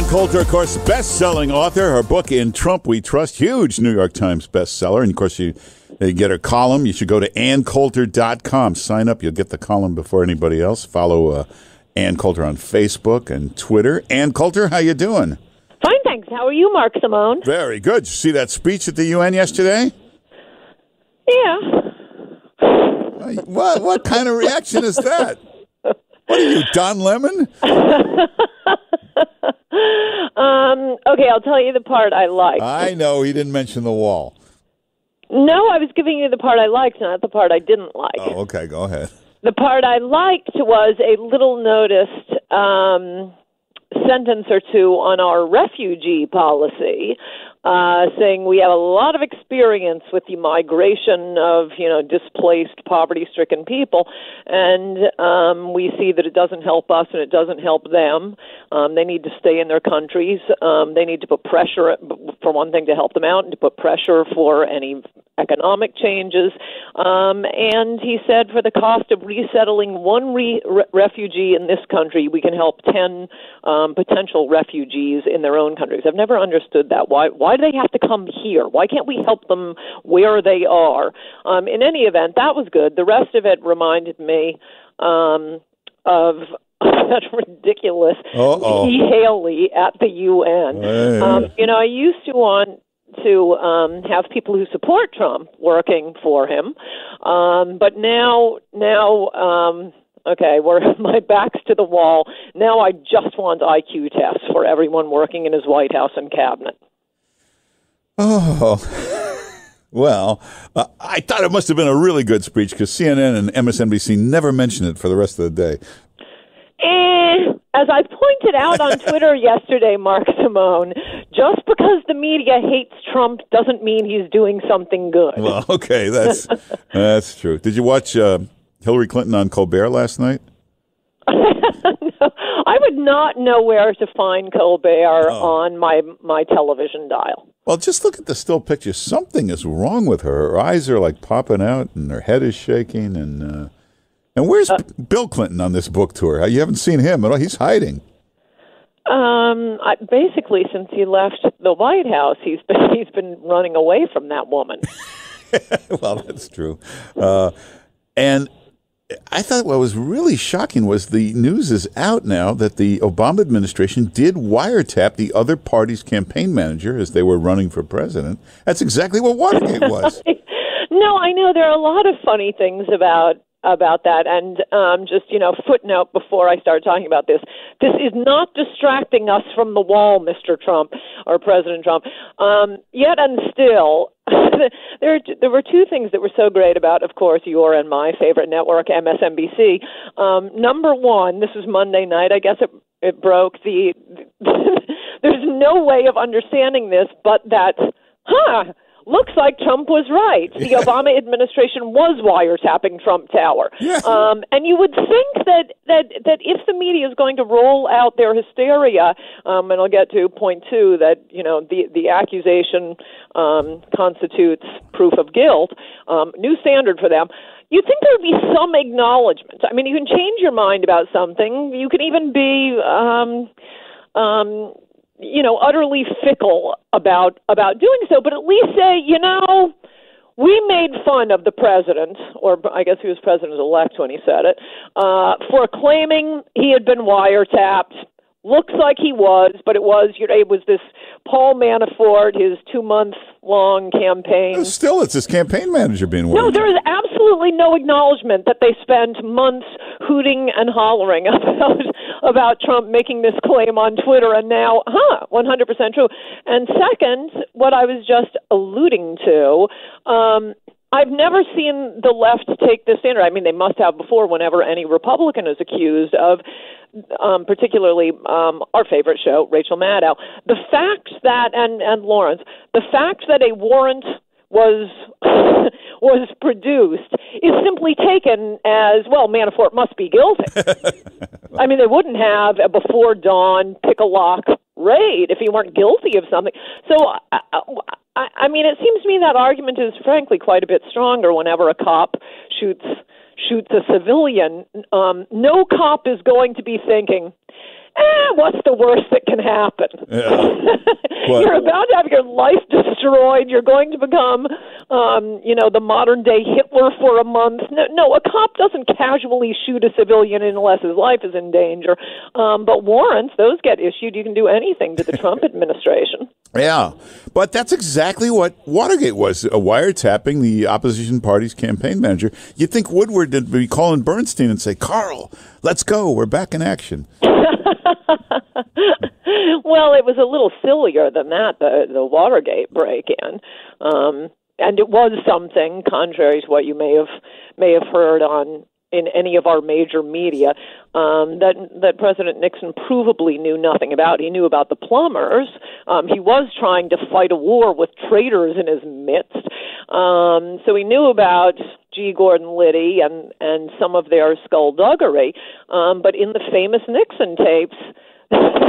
Coulter, of course, best-selling author. Her book, In Trump We Trust, huge New York Times bestseller. And, of course, you get her column. You should go to AnnCoulter.com. Sign up. You'll get the column before anybody else. Follow Ann Coulter on Facebook and Twitter. Ann Coulter, how you doing? Fine, thanks. How are you, Mark Simone? Very good. Did you see that speech at the UN yesterday? Yeah. What kind of reaction is that? What are you, Don Lemon? Okay, I'll tell you the part I liked. I know he didn't mention the wall. No, I was giving you the part I liked, not the part I didn't like. Oh, okay, go ahead. The part I liked was a little noticed sentence or two on our refugee policy, saying we have a lot of experience with the migration of, displaced, poverty-stricken people, and we see that it doesn't help us and it doesn't help them. They need to stay in their countries. They need to put pressure, for one thing, to help them out, and to put pressure for any economic changes. And he said for the cost of resettling one refugee in this country, we can help 10 potential refugees in their own countries. I've never understood that. Why do they have to come here? Why can't we help them where they are? In any event, that was good. The rest of it reminded me of that ridiculous Nikki Haley at the UN. Hey. I used to want to have people who support Trump working for him, but now, okay, my back's to the wall. Now I just want IQ tests for everyone working in his White House and cabinet. Oh, well, I thought it must have been a really good speech because CNN and MSNBC never mentioned it for the rest of the day. As I pointed out on Twitter yesterday, Mark Simone, just because the media hates Trump doesn't mean he's doing something good. Well, okay, that's true. Did you watch Hillary Clinton on Colbert last night? No, I would not know where to find Colbert on my television dial. Well, just look at the still picture. Something is wrong with her. Her eyes are like popping out, and her head is shaking. And where's Bill Clinton on this book tour? You haven't seen him at all. He's hiding. Basically, since he left the White House, he's been running away from that woman. Well, that's true. And I thought what was really shocking was the news is out now that the Obama administration did wiretap the other party's campaign manager as they were running for president. That's exactly what Watergate was. No, I know there are a lot of funny things about that, and just footnote before I start talking about this is not distracting us from the wall, Mr. Trump or President Trump. Yet and still, there were two things that were so great about, of course, your and my favorite network, MSNBC. Number one, this was Monday night. I guess it broke. There's no way of understanding this, but that, looks like Trump was right. The Obama administration was wiretapping Trump Tower. Yeah. And you would think that if the media is going to roll out their hysteria, and I'll get to point two, that the accusation constitutes proof of guilt, new standard for them. You'd think there would be some acknowledgement. I mean, you can change your mind about something. You can even be utterly fickle about doing so, but at least say, we made fun of the president, or I guess he was president-elect when he said it, for claiming he had been wiretapped. Looks like he was, but it was this Paul Manafort, his 2-month-long campaign. Still, it's his campaign manager being wiretapped. No, there is absolutely no acknowledgement that they spent months hooting and hollering about Trump making this claim on Twitter, and now, 100% true. And second, what I was just alluding to, I've never seen the left take this standard. I mean, they must have before whenever any Republican is accused of, particularly our favorite show, Rachel Maddow, the fact that, and Lawrence, the fact that a warrant was produced is simply taken as, well, Manafort must be guilty. I mean, they wouldn't have a before dawn pick-a-lock raid if he weren't guilty of something. So, I mean, it seems to me that argument is, frankly, quite a bit stronger whenever a cop shoots a civilian. No cop is going to be thinking, what's the worst that can happen? Yeah. You're about to have your life destroyed. You're going to become, the modern-day Hitler for a month. No, a cop doesn't casually shoot a civilian unless his life is in danger. But warrants, those get issued. You can do anything to the Trump administration. Yeah, but that's exactly what Watergate was, a wiretapping the opposition party's campaign manager. You'd think Woodward would be calling Bernstein and say, Carl, let's go. We're back in action. Well, it was a little sillier than that, the Watergate break-in. And it was something, contrary to what you may have heard in any of our major media, that President Nixon provably knew nothing about. He knew about the plumbers. He was trying to fight a war with traitors in his midst. So he knew about G. Gordon Liddy and some of their skullduggery. But in the famous Nixon tapes,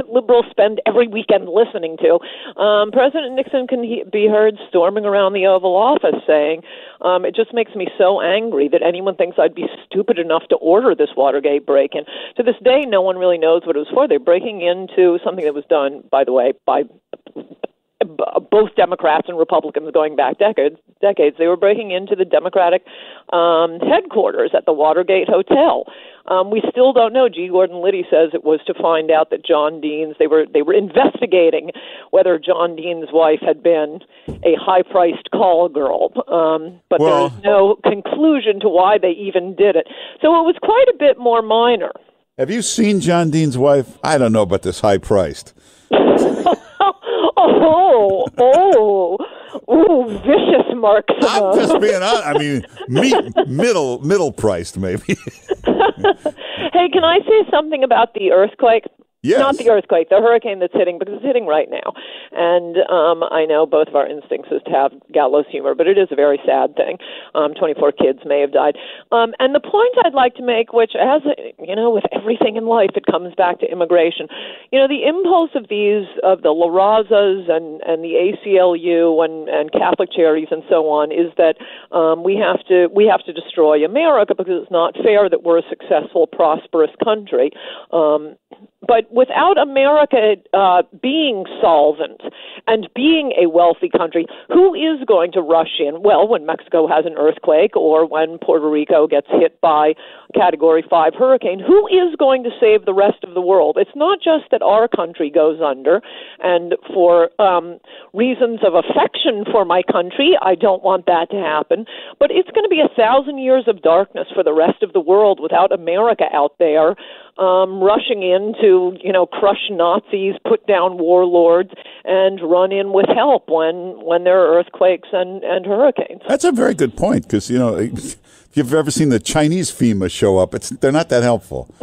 liberals spend every weekend listening to, President Nixon can be heard storming around the Oval Office saying, it just makes me so angry that anyone thinks I'd be stupid enough to order this Watergate break-in. To this day, no one really knows what it was for. They're breaking into something that was done, by the way, by both Democrats and Republicans going back decades. They were breaking into the Democratic headquarters at the Watergate Hotel. We still don't know. G. Gordon Liddy says it was to find out that John Dean's, they were investigating whether John Dean's wife had been a high-priced call girl. But there is no conclusion to why they even did it. So it was quite a bit more minor. Have you seen John Dean's wife? I don't know about this high-priced. Vicious, Mark Simone. I'm just being honest. I mean, middle priced, maybe. Hey, can I say something about the earthquake? Yes. Not the earthquake, the hurricane that's hitting, because it's hitting right now. And I know both of our instincts is to have gallows humor, but it is a very sad thing. 24 kids may have died. And the point I'd like to make, which, as with everything in life, it comes back to immigration. The impulse of the La Razas and the ACLU and Catholic Charities and so on is that we have to destroy America because it's not fair that we're a successful, prosperous country. But without America being solvent and being a wealthy country, who is going to rush in? Well, when Mexico has an earthquake or when Puerto Rico gets hit by a Category 5 hurricane, who is going to save the rest of the world? It's not just that our country goes under, and for reasons of affection for my country, I don't want that to happen, but it's going to be 1,000 years of darkness for the rest of the world without America out there rushing in to, crush Nazis, put down warlords, and run in with help when there are earthquakes and hurricanes. That's a very good point, because, if you've ever seen the Chinese FEMA show up, they're not that helpful.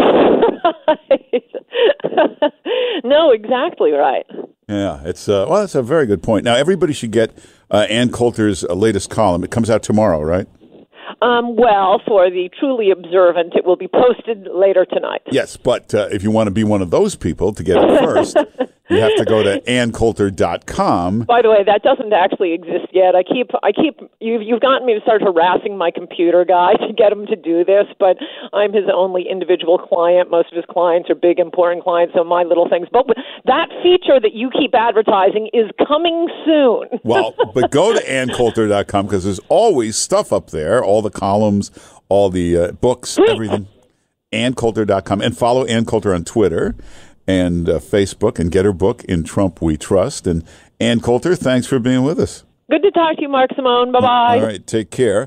No, exactly right. Yeah, it's that's a very good point. Now, everybody should get Ann Coulter's latest column. It comes out tomorrow, right? Well, for the truly observant, it will be posted later tonight. Yes, but if you want to be one of those people to get it first, you have to go to AnnCoulter.com. By the way, that doesn't actually exist yet. You've gotten me to start harassing my computer guy to get him to do this, but I'm his only individual client. Most of his clients are big, important clients, so my little things. But that feature that you keep advertising is coming soon. Well, but go to AnnCoulter.com because there's always stuff up there, all the columns, all the books, Sweet. Everything. AnnCoulter.com. And follow Ann Coulter on Twitter and Facebook, and get her book, In Trump We Trust. And Ann Coulter, thanks for being with us. Good to talk to you, Mark Simone. Bye-bye. All right, take care.